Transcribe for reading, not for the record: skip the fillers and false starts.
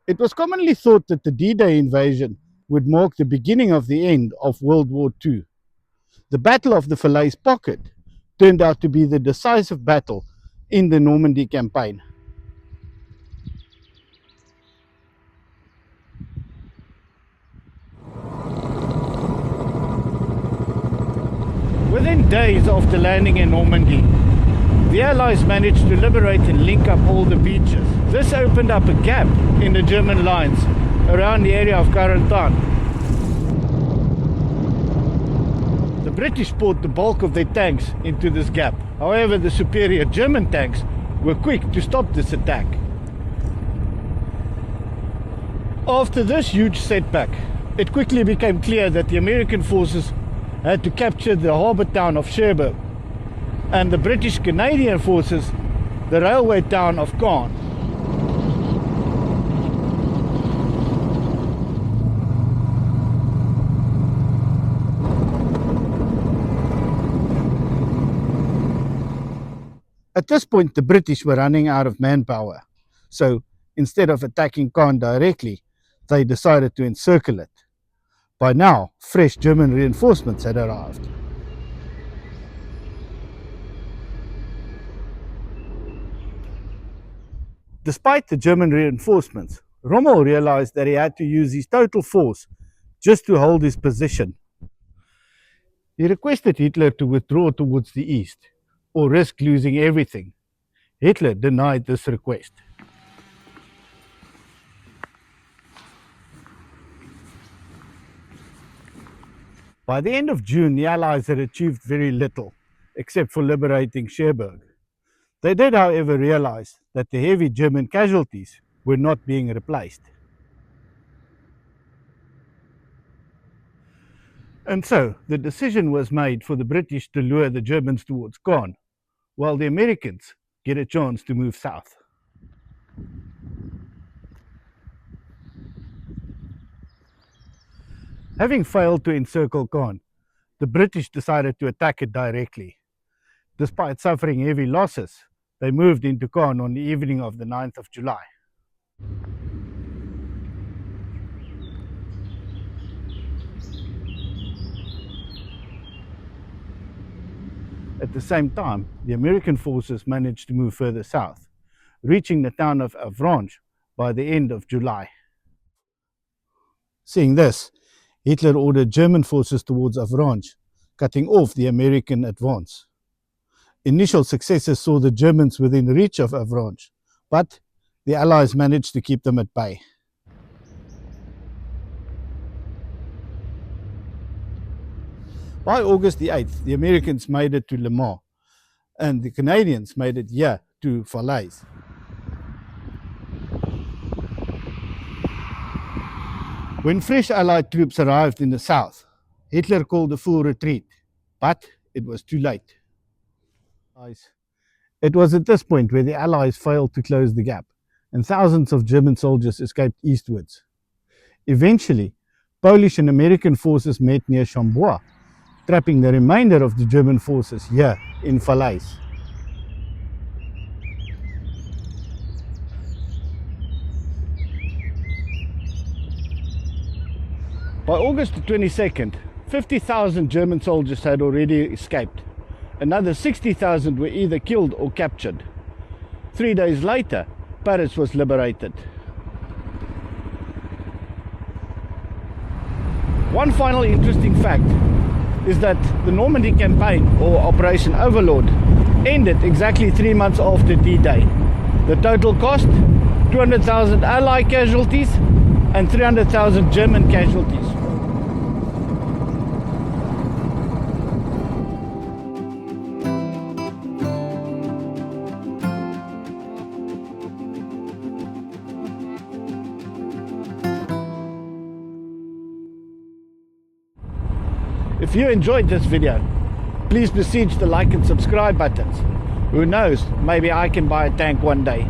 It was commonly thought that the D-Day invasion would mark the beginning of the end of World War II. The Battle of the Falaise Pocket turned out to be the decisive battle in the Normandy campaign. Within days after landing in Normandy, the Allies managed to liberate and link up all the beaches. This opened up a gap in the German lines around the area of Carentan. The British poured the bulk of their tanks into this gap. However, the superior German tanks were quick to stop this attack. After this huge setback, it quickly became clear that the American forces had to capture the harbour town of Cherbourg, and the British Canadian forces the railway town of Caen. At this point, the British were running out of manpower, so instead of attacking Caen directly, they decided to encircle it. By now, fresh German reinforcements had arrived. Despite the German reinforcements, Rommel realized that he had to use his total force just to hold his position. He requested Hitler to withdraw towards the east, or risk losing everything. Hitler denied this request. By the end of June, the Allies had achieved very little, except for liberating Cherbourg. They did, however, realize that the heavy German casualties were not being replaced. And so, the decision was made for the British to lure the Germans towards Caen, while the Americans get a chance to move south. Having failed to encircle Caen, the British decided to attack it directly. Despite suffering heavy losses, they moved into Caen on the evening of the 9th of July. At the same time, the American forces managed to move further south, reaching the town of Avranches by the end of July. Seeing this, Hitler ordered German forces towards Avranches, cutting off the American advance. Initial successes saw the Germans within reach of Avranches, but the Allies managed to keep them at bay. By August the 8th, the Americans made it to Le Mans, and the Canadians made it here to Falaise. When fresh Allied troops arrived in the south, Hitler called a full retreat, but it was too late. It was at this point where the Allies failed to close the gap, and thousands of German soldiers escaped eastwards. Eventually, Polish and American forces met near Chambois, trapping the remainder of the German forces here in Falaise. By August the 22nd, 50,000 German soldiers had already escaped. Another 60,000 were either killed or captured. 3 days later, Paris was liberated. One final interesting fact is that the Normandy campaign, or Operation Overlord, ended exactly 3 months after D-Day. The total cost, 200,000 Allied casualties and 300,000 German casualties. If you enjoyed this video, please besiege the like and subscribe buttons. Who knows, maybe I can buy a tank one day.